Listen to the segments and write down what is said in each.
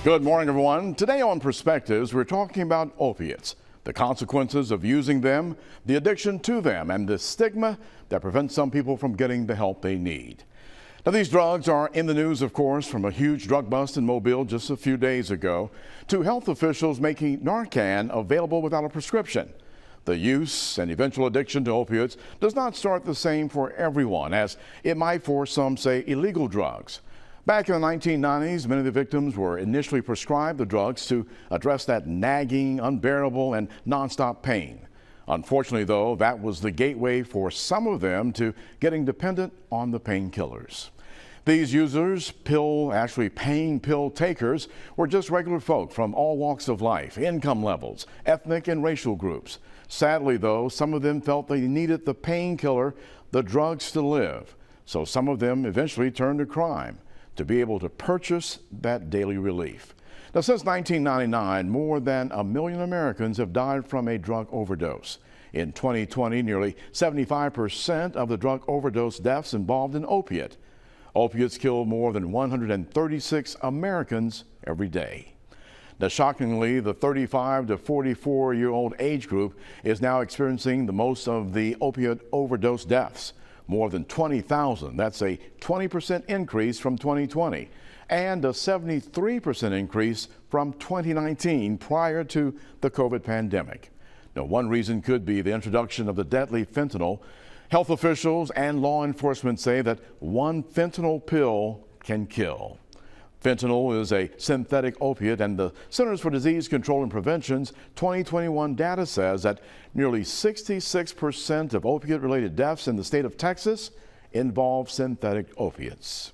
Good morning, everyone. Today on Perspectives, we're talking about opiates, the consequences of using them, the addiction to them, and the stigma that prevents some people from getting the help they need. Now, these drugs are in the news, of course, from a huge drug bust in Mobile just a few days ago to health officials making Narcan available without a prescription. The use and eventual addiction to opioids does not start the same for everyone, as it might for some, say, illegal drugs. Back in the 1990s, many of the victims were initially prescribed the drugs to address that nagging, unbearable, and nonstop pain. Unfortunately, though, that was the gateway for some of them to getting dependent on the painkillers. These users, pain pill takers, were just regular folk from all walks of life, income levels, ethnic and racial groups. Sadly, though, some of them felt they needed the painkiller, the drugs to live. So some of them eventually turned to crime to be able to purchase that daily relief. Now, since 1999, more than 1 million Americans have died from a drug overdose. In 2020, nearly 75% of the drug overdose deaths involved an opiate. Opiates kill more than 136 Americans every day. Now, shockingly, the 35 to 44-year-old age group is now experiencing the most of the opiate overdose deaths. More than 20,000. That's a 20% increase from 2020 and a 73% increase from 2019 prior to the COVID pandemic. Now, one reason could be the introduction of the deadly fentanyl. Health officials and law enforcement say that one fentanyl pill can kill. Fentanyl is a synthetic opiate, and the Centers for Disease Control and Prevention's 2021 data says that nearly 66% of opiate-related deaths in the state of Texas involve synthetic opiates.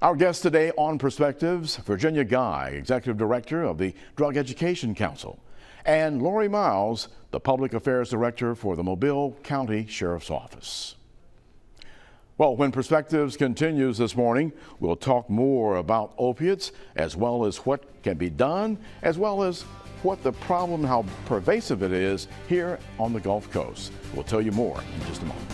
Our guest today on Perspectives, Virginia Guy, Executive Director of the Drug Education Council, and Lori Miles, the Public Affairs Director for the Mobile County Sheriff's Office. Well, when Perspectives continues this morning, we'll talk more about opiates, as well as what can be done, as well as what the problem, how pervasive it is here on the Gulf Coast. We'll tell you more in just a moment.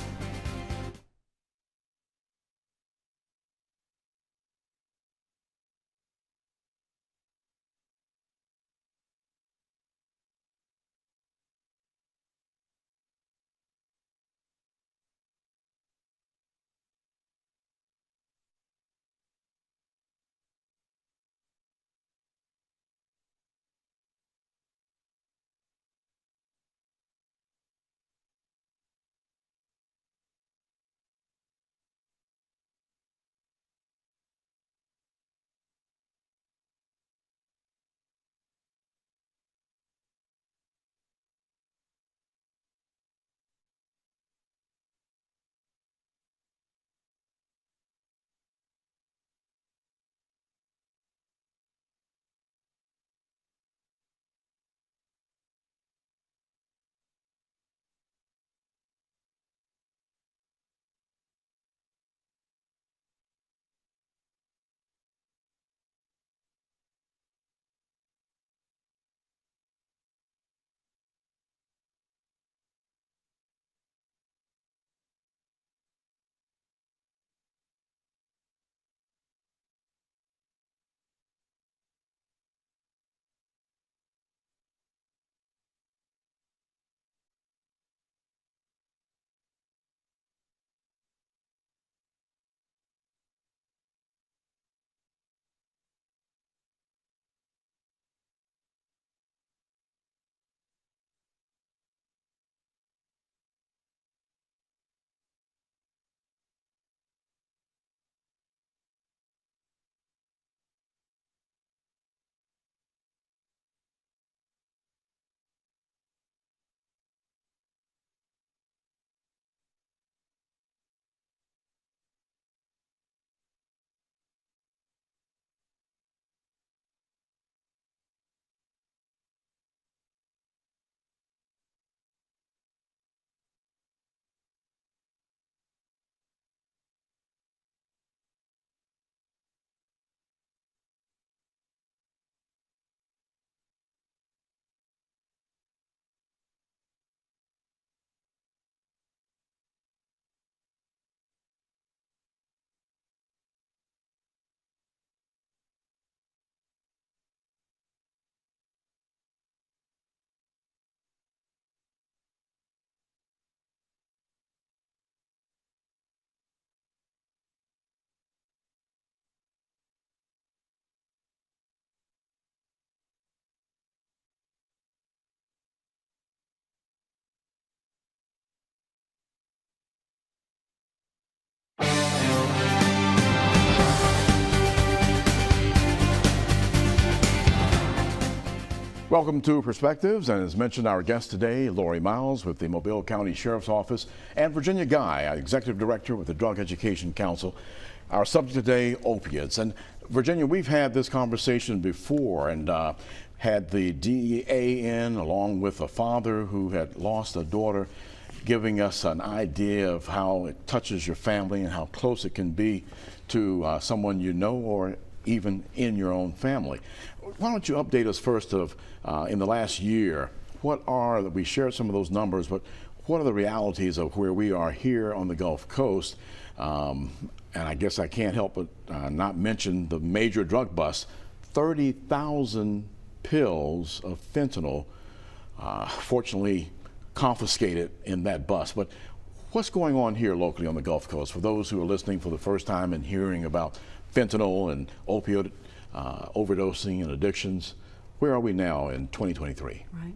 Welcome to Perspectives, and as mentioned, our guest today, Lori Miles with the Mobile County Sheriff's Office, and Virginia Guy, Executive Director with the Drug Education Council. Our subject today, opiates. And Virginia, we've had this conversation before and had the DEA in, along with a father who had lost a daughter, giving us an idea of how it touches your family and how close it can be to someone you know or even in your own family. Why don't you update us first of, in the last year, we shared some of those numbers, but what are the realities of where we are here on the Gulf Coast? And I guess I can't help but not mention the major drug bust, 30,000 pills of fentanyl, fortunately confiscated in that bust. But what's going on here locally on the Gulf Coast for those who are listening for the first time and hearing about fentanyl and opioid overdosing and addictions? Where are we now in 2023? Right.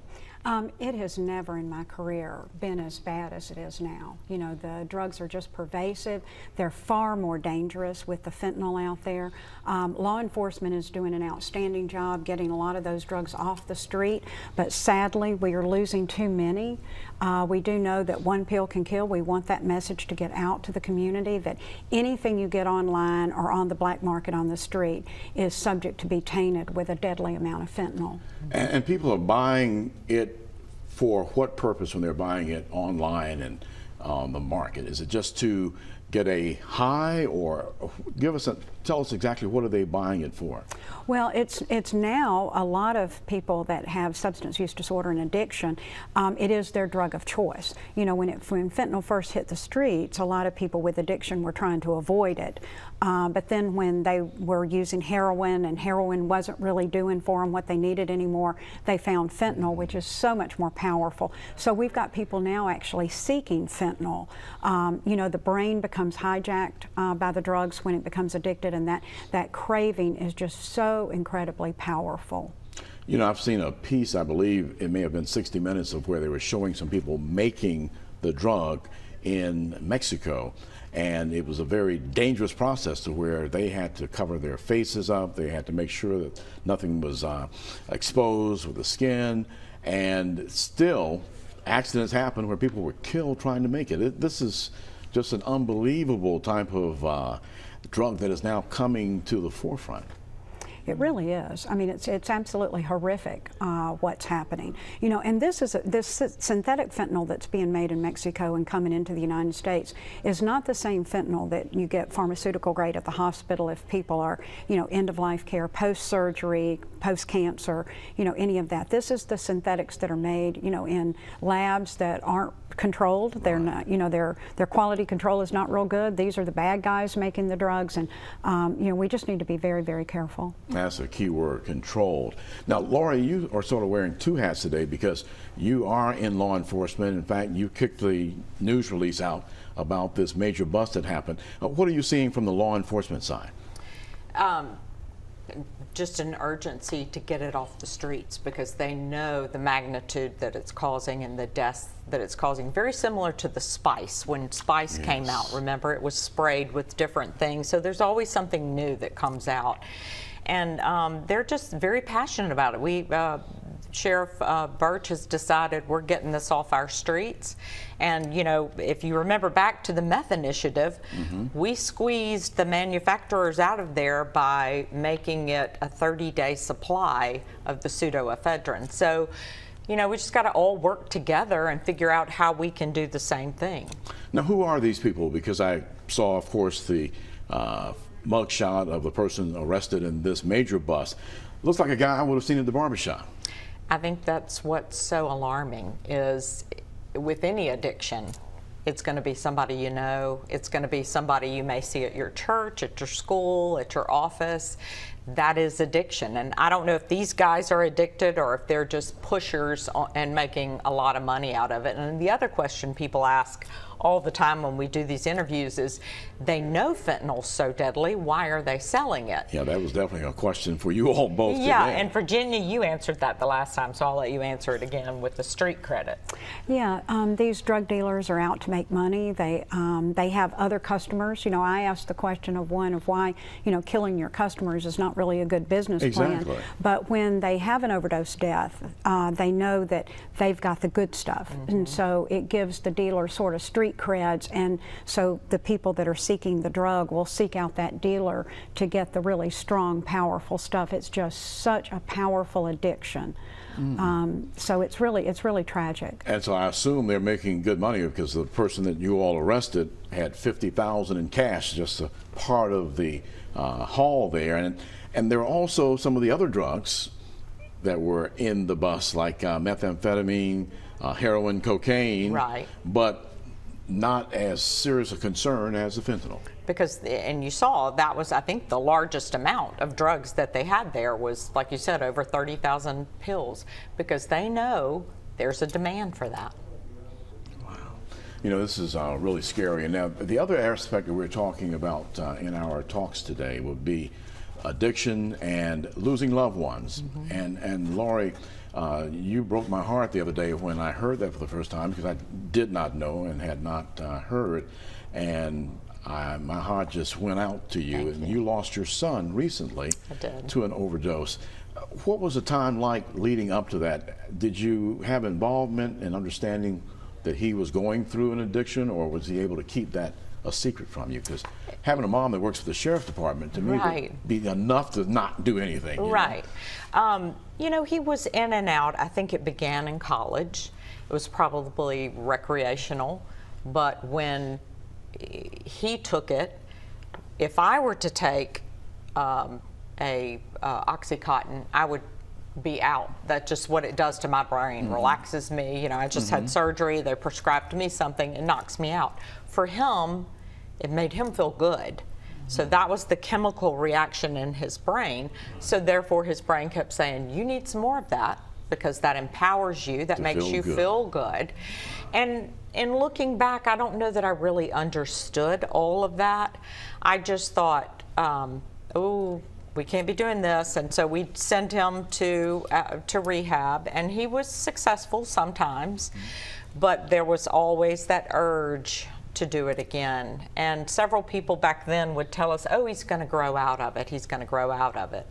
It has never in my career been as bad as it is now. You know, the drugs are just pervasive. They're far more dangerous with the fentanyl out there. Law enforcement is doing an outstanding job getting a lot of those drugs off the street, but sadly we are losing too many. We do know that one pill can kill. We want that message to get out to the community that anything you get online or on the black market on the street is subject to be tainted with a deadly amount of fentanyl. And people are buying it for what purpose when they're buying it online and on the market? Is it just to get a high, or tell us exactly what are they buying it for? Well, it's now a lot of people that have substance use disorder and addiction, it is their drug of choice. You know, when fentanyl first hit the streets, a lot of people with addiction were trying to avoid it. But then when they were using heroin and heroin wasn't really doing for them what they needed anymore, they found fentanyl, which is so much more powerful. So we've got people now actually seeking fentanyl. You know, the brain becomes hijacked by the drugs when it becomes addicted, and that craving is just so incredibly powerful. You know, I've seen a piece, I believe it may have been 60 Minutes, of where they were showing some people making the drug in Mexico. And it was a very dangerous process to where they had to cover their faces up. They had to make sure that nothing was exposed with the skin. And still, accidents happen where people were killed trying to make it. This is just an unbelievable type of drug that is now coming to the forefront. It really is. I mean, it's absolutely horrific what's happening. You know, and this synthetic fentanyl that's being made in Mexico and coming into the United States is not the same fentanyl that you get pharmaceutical grade at the hospital if people are, you know, end of life care, post surgery, post cancer, you know, any of that. This is the synthetics that are made, you know, in labs that aren't controlled. They're not, you know, their quality control is not real good. These are the bad guys making the drugs, and you know, we just need to be very, very careful. That's a key word, controlled. Now, Lori, you are sort of wearing two hats today because you are in law enforcement. In fact, you kicked the news release out about this major bust that happened. What are you seeing from the law enforcement side? Just an urgency to get it off the streets because they know the magnitude that it's causing and the deaths that it's causing. Very similar to the spice. When spice came out, remember, it was sprayed with different things. So there's always something new that comes out. And they're just very passionate about it. Sheriff Birch has decided we're getting this off our streets. And, you know, if you remember back to the meth initiative, we squeezed the manufacturers out of there by making it a 30-day supply of the pseudoephedrine. So, you know, we just got to all work together and figure out how we can do the same thing. Now, who are these people? Because I saw, of course, the mugshot of the person arrested in this major bust. Looks like a guy I would have seen at the barbershop. I think that's what's so alarming is with any addiction, it's going to be somebody you know, it's going to be somebody you may see at your church, at your school, at your office. That is addiction. And I don't know if these guys are addicted or if they're just pushers and making a lot of money out of it. And the other question people ask all the time when we do these interviews is, they know fentanyl's so deadly, why are they selling it? Yeah, that was definitely a question for you all both Yeah, today. and Virginia, you answered that the last time, so I'll let you answer it again with the street credit. Yeah, these drug dealers are out to make money. They have other customers. You know, I asked the question of why, you know, killing your customers is not not really a good business Exactly. plan. But when they have an overdose death, they know that they've got the good stuff. And so it gives the dealer sort of street creds, and so the people that are seeking the drug will seek out that dealer to get the really strong, powerful stuff. It's just such a powerful addiction. So it's really tragic. And so I assume they're making good money, because the person that you all arrested had $50,000 in cash, just a part of the haul there. And there are also some of the other drugs that were in the bus, like methamphetamine, heroin, cocaine. Right. But not as serious a concern as the fentanyl. Because, and you saw, that was, I think, the largest amount of drugs that they had there was, like you said, over 30,000 pills, because they know there's a demand for that. Wow. You know, this is really scary. And now, the other aspect that we're talking about in our talks today would be addiction and losing loved ones. And Laurie, you broke my heart the other day when I heard that for the first time, because I did not know and had not heard. And my heart just went out to you. And you lost your son recently to an overdose. What was the time like leading up to that? Did you have involvement in understanding that he was going through an addiction, or was he able to keep that a secret from you? Because having a mom that works for the sheriff's department, to me, would be enough to not do anything. Right. You know, he was in and out. I think it began in college. It was probably recreational, but when he took it, if I were to take Oxycontin, I would be out. That's just what it does to my brain. Relaxes me. You know, I just had surgery. They prescribed me something. It knocks me out. For him, it made him feel good. So that was the chemical reaction in his brain. So therefore, his brain kept saying, you need some more of that, because that empowers you, that makes you feel good. And in looking back, I don't know that I really understood all of that. I just thought, oh, we can't be doing this. And so we'd send him to rehab, and he was successful sometimes, but there was always that urge to do it again. And several people back then would tell us, oh, he's going to grow out of it. He's going to grow out of it.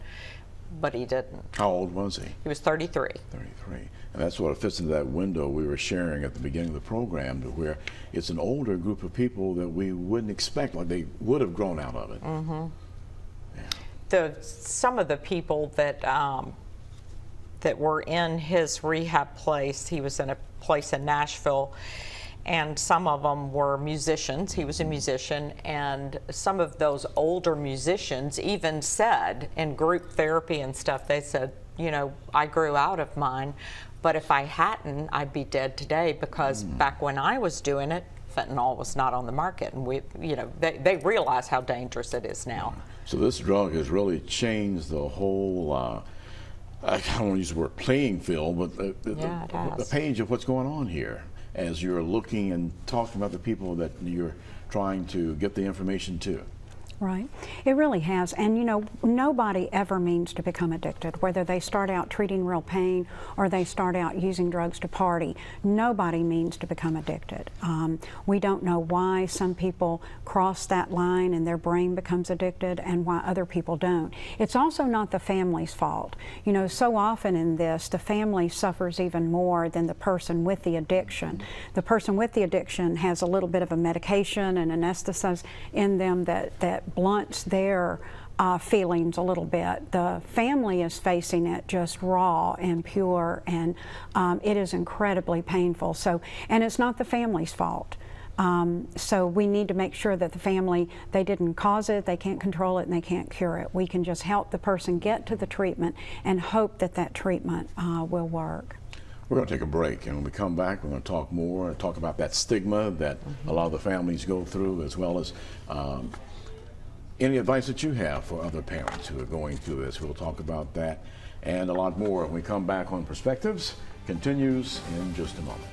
But he didn't. How old was he? He was 33. 33. And that's what fits into that window we were sharing at the beginning of the program, to where it's an older group of people that we wouldn't expect, like they would have grown out of it. Some of the people that that were in his rehab place, he was in a place in Nashville, and some of them were musicians. He was a musician, and some of those older musicians even said in group therapy and stuff, they said, you know, I grew out of mine, but if I hadn't, I'd be dead today, because back when I was doing it, fentanyl was not on the market, and we, you know, they realize how dangerous it is now. So this drug has really changed the whole, I don't want to use the word playing field, but the page of what's going on here, as you're looking and talking about the people that you're trying to get the information to. Right. It really has. And you know, nobody ever means to become addicted, whether they start out treating real pain or they start out using drugs to party. Nobody means to become addicted. We don't know why some people cross that line and their brain becomes addicted and why other people don't. It's also not the family's fault. You know, so often in this, the family suffers even more than the person with the addiction. The person with the addiction has a little bit of a medication and anesthesia in them that blunts their feelings a little bit. The family is facing it just raw and pure, and it is incredibly painful. So, and it's not the family's fault. So we need to make sure that the family, they didn't cause it, they can't control it, and they can't cure it. We can just help the person get to the treatment and hope that that treatment will work. We're going to take a break, and when we come back, we're going to talk more, talk about that stigma that a lot of the families go through, as well as any advice that you have for other parents who are going through this. We'll talk about that and a lot more when we come back on Perspectives. Continues in just a moment.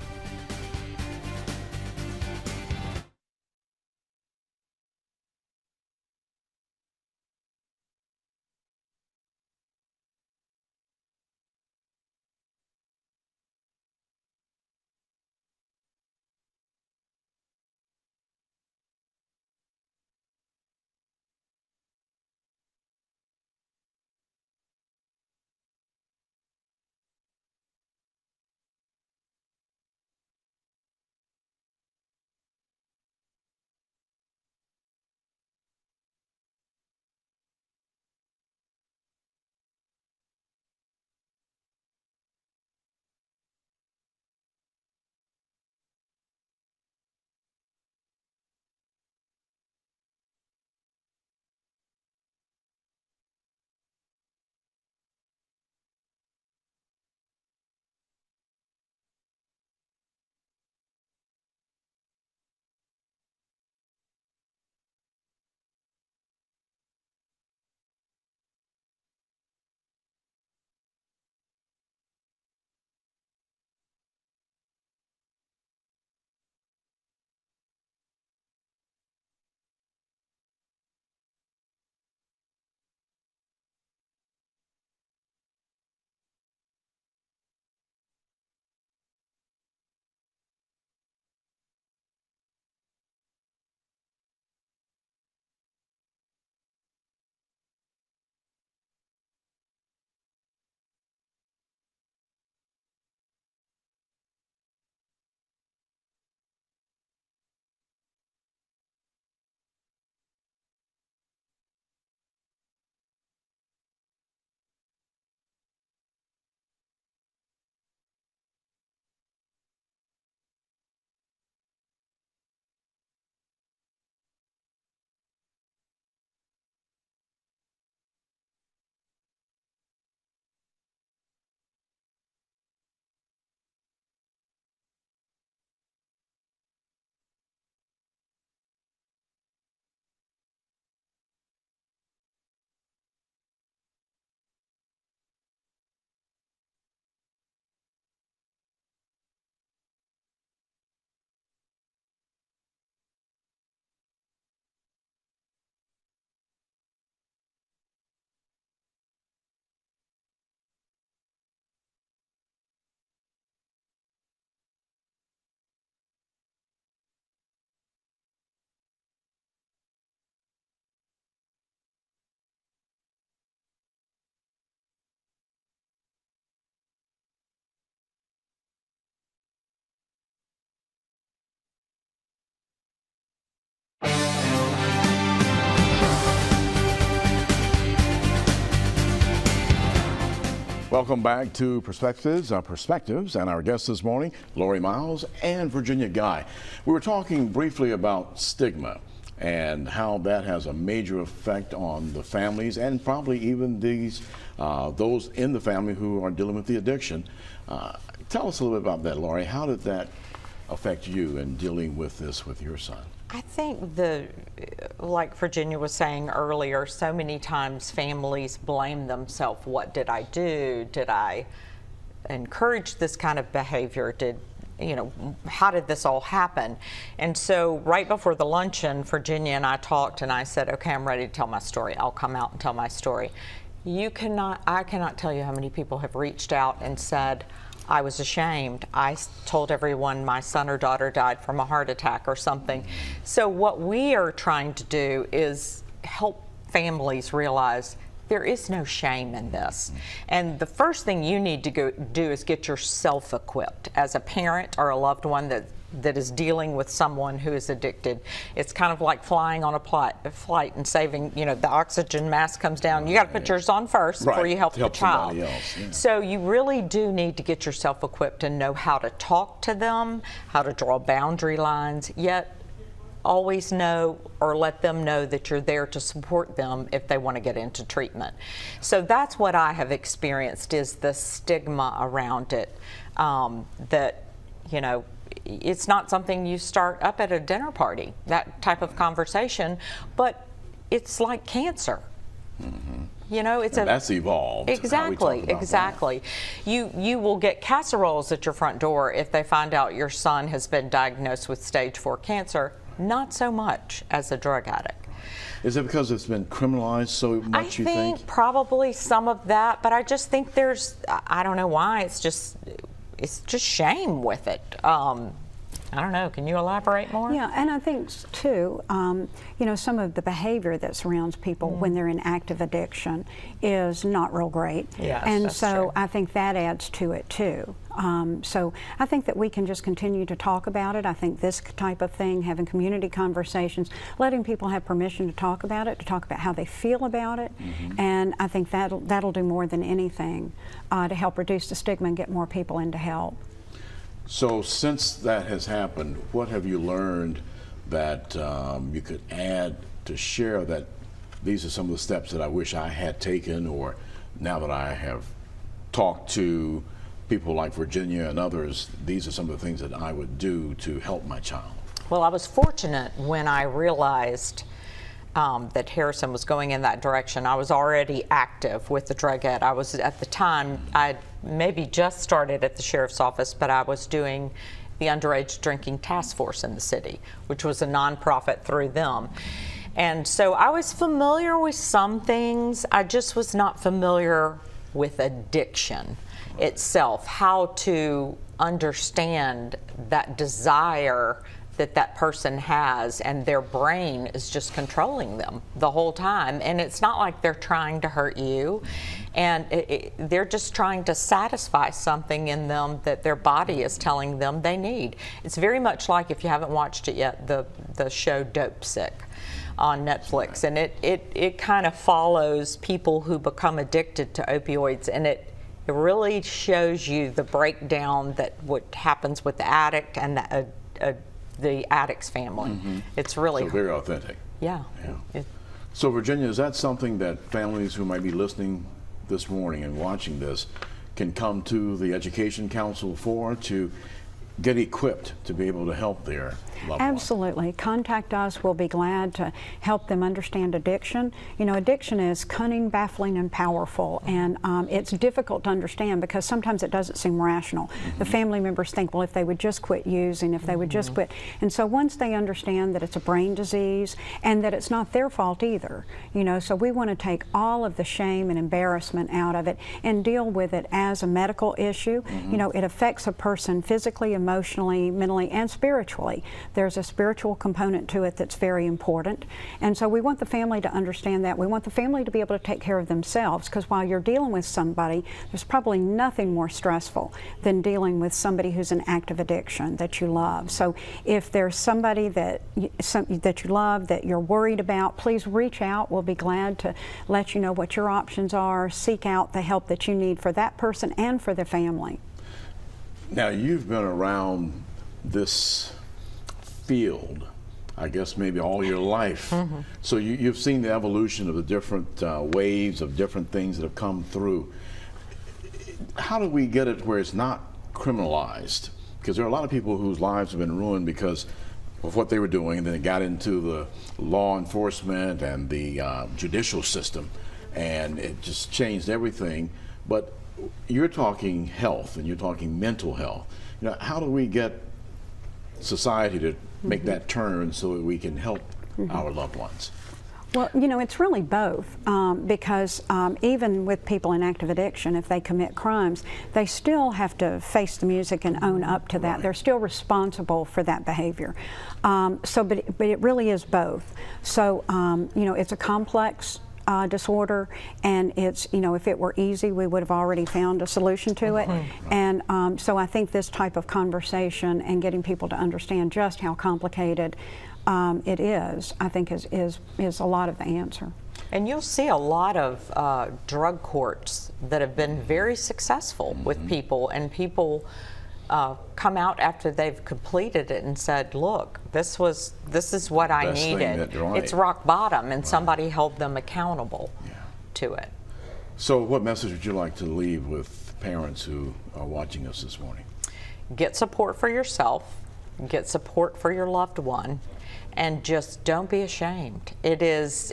Welcome back to Perspectives, and our guests this morning, Lori Miles and Virginia Guy. We were talking briefly about stigma and how that has a major effect on the families and probably even those in the family who are dealing with the addiction. Tell us a little bit about that, Lori. How did that affect you in dealing with this with your son? I think like Virginia was saying earlier, so many times families blame themselves. What did I do? Did I encourage this kind of behavior? How did this all happen? And so right before the luncheon, Virginia and I talked, and I said, okay, I'm ready to tell my story. I'll come out and tell my story. I cannot tell you how many people have reached out and said, I was ashamed. I told everyone my son or daughter died from a heart attack or something. So what we are trying to do is help families realize there is no shame in this. And the first thing you need to do is get yourself equipped. As a parent or a loved one that is dealing with someone who is addicted, it's kind of like flying on a flight and saving, the oxygen mask comes down. You got to put yours on first before you help the child. Else, yeah. So you really do need to get yourself equipped and know how to talk to them, how to draw boundary lines, yet always know or let them know that you're there to support them if they want to get into treatment. So that's what I have experienced, is the stigma around it, it's not something you start up at a dinner party, that type of conversation, but it's like cancer. That's evolved. Exactly. You will get casseroles at your front door if they find out your son has been diagnosed with stage 4 cancer. Not so much as a drug addict. Is it because it's been criminalized so much, you think? I think probably some of that, but I just think I don't know why, it's just shame with it. I don't know. Can you elaborate more? Yeah, and I think too, some of the behavior that surrounds people when they're in active addiction is not real great. Yes, and that's so true. I think that adds to it too. So I think that we can just continue to talk about it. I think this type of thing, having community conversations, letting people have permission to talk about it, to talk about how they feel about it, and I think that'll do more than anything to help reduce the stigma and get more people into help. So since that has happened, what have you learned that you could add to share that these are some of the steps that I wish I had taken, or now that I have talked to people like Virginia and others, these are some of the things that I would do to help my child? Well, I was fortunate when I realized that Harrison was going in that direction. I was already active with the drug ed. I was, at the time, I maybe just started at the sheriff's office, but I was doing the underage drinking task force in the city, which was a nonprofit through them. And so I was familiar with some things. I just was not familiar with addiction itself, how to understand that desire that person has, and their brain is just controlling them the whole time. And it's not like they're trying to hurt you, and they're just trying to satisfy something in them that their body is telling them they need. It's very much like, if you haven't watched it yet, the show Dope Sick on Netflix, and it kind of follows people who become addicted to opioids, and it really shows you the breakdown that what happens with the addict and the addict's family. It's really so very authentic. Yeah. So Virginia, is that something that families who might be listening this morning and watching this can come to the Education Council to get equipped to be able to help their loved one? Absolutely. Contact us. We'll be glad to help them understand addiction. Addiction is cunning, baffling, and powerful, and it's difficult to understand because sometimes it doesn't seem rational. The family members think, well, if they would just quit using, if they would just quit. And so once they understand that it's a brain disease and that it's not their fault either, so we want to take all of the shame and embarrassment out of it and deal with it as a medical issue. It affects a person physically, emotionally, mentally, and spiritually. There's a spiritual component to it that's very important. And so we want the family to understand that. We want the family to be able to take care of themselves, because while you're dealing with somebody, there's probably nothing more stressful than dealing with somebody who's in active addiction that you love. So if there's somebody that you love, that you're worried about, please reach out. We'll be glad to let you know what your options are. Seek out the help that you need for that person and for the family. Now, you've been around this field, I guess maybe all your life. Mm-hmm. So you've seen the evolution of the different waves of different things that have come through. How do we get it where it's not criminalized? Because there are a lot of people whose lives have been ruined because of what they were doing, and then it got into the law enforcement and the judicial system, and it just changed everything. But you're talking health, and you're talking mental health. You know, how do we get society to make that turn so that we can help our loved ones? Well, you know, it's really both, because even with people in active addiction, if they commit crimes, they still have to face the music and own up to that. Right. They're still responsible for that behavior. But it really is both. So, you know, it's a complex disorder, and it's, you know, if it were easy, we would have already found a solution to it. And so I think this type of conversation and getting people to understand just how complicated it is, I think is a lot of the answer. And you'll see a lot of drug courts that have been very successful with people, and people come out after they've completed it and said, look, this is what I needed. It's rock bottom, and somebody held them accountable to it. So what message would you like to leave with parents who are watching us this morning? Get support for yourself, get support for your loved one, and just don't be ashamed. It is,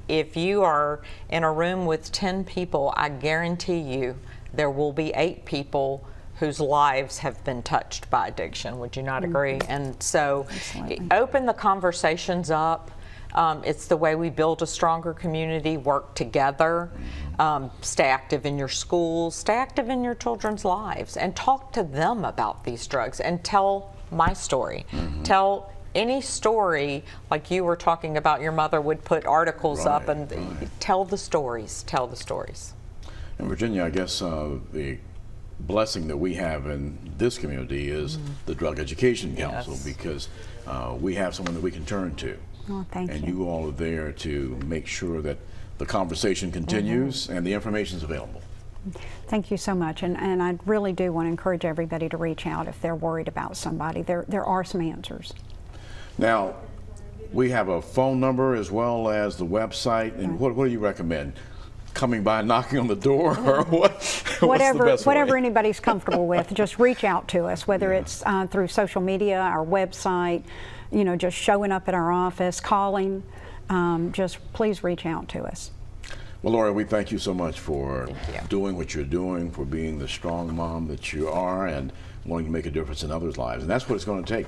if you are in a room with 10 people, I guarantee you there will be 8 people whose lives have been touched by addiction. Would you not agree? And so open the conversations up. It's the way we build a stronger community, work together, stay active in your schools, stay active in your children's lives, and talk to them about these drugs, and tell my story. Tell any story, like you were talking about, your mother would put articles up, and tell the stories, tell the stories. In Virginia, I guess the blessing that we have in this community is the Drug Education Council, because we have someone that we can turn to. Oh, thank you. And you all are there to make sure that the conversation continues and the information is available. Thank you so much, and I really do want to encourage everybody to reach out if they're worried about somebody. There are some answers. Now, we have a phone number as well as the website, and what do you recommend? Coming by, knocking on the door, or what? Whatever anybody's comfortable with. Just reach out to us, whether it's through social media, our website, you know, just showing up at our office, calling. Just please reach out to us. Well, Laura, we thank you so much for doing what you're doing, for being the strong mom that you are, and wanting to make a difference in others' lives. And that's what it's going to take,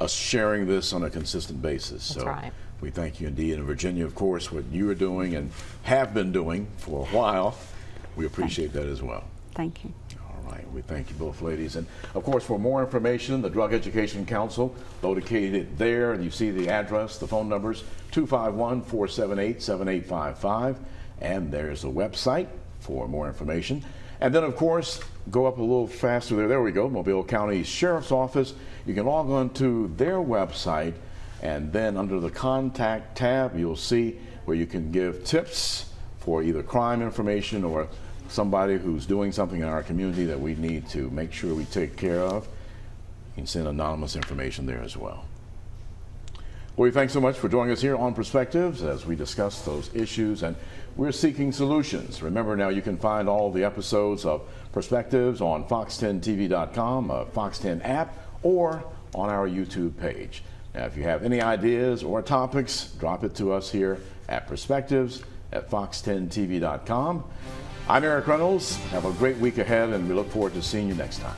us sharing this on a consistent basis. That's right. We thank you indeed. In Virginia, of course, what you are doing and have been doing for a while, we appreciate that as well. Thank you. All right, we thank you both ladies. And of course, for more information, the Drug Education Council, located there, you see the address, the phone numbers, 251-478-7855. And there's the website for more information. And then, of course, go up a little faster there. There we go, Mobile County Sheriff's Office. You can log on to their website, and then under the Contact tab, you'll see where you can give tips for either crime information or somebody who's doing something in our community that we need to make sure we take care of. You can send anonymous information there as well. Well, thanks so much for joining us here on Perspectives as we discuss those issues, and we're seeking solutions. Remember, now you can find all the episodes of Perspectives on fox10tv.com, a Fox 10 app, or on our YouTube page. Now, if you have any ideas or topics, drop it to us here at Perspectives at fox10tv.com. I'm Eric Reynolds. Have a great week ahead, and we look forward to seeing you next time.